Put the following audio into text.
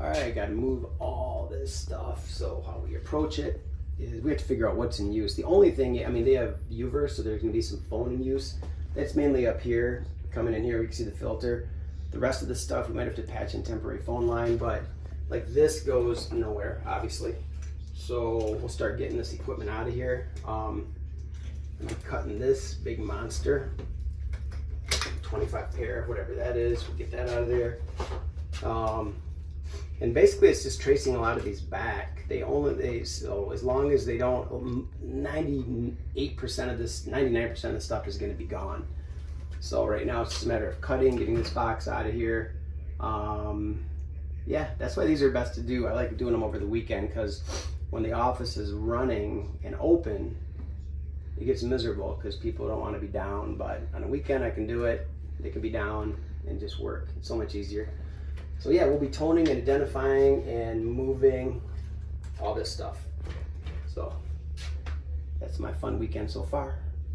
All right, I got to move all this stuff. So how we approach it is we have to figure out what's in use. The only thing, I mean, they have UVer, so there's going to be some phone in use. That's mainly up here. Coming in here, we can see the filter. The rest of the stuff, we might have to patch in temporary phone line, but like this goes nowhere, obviously. So we'll start getting this equipment out of here. I'm cutting this big monster, 25 pair, whatever that is. We'll get that out of there. And basically it's just tracing a lot of these back. So as long as they don't, 98% of this, 99% of the stuff is going to be gone. So right now it's just a matter of cutting, getting this box out of here. Yeah, that's why these are best to do. I like doing them over the weekend because when the office is running and open, it gets miserable because people don't want to be down. But on a weekend I can do it. They can be down and just work. It's so much easier. So yeah, we'll be toning and identifying and moving all this stuff. So that's my fun weekend so far.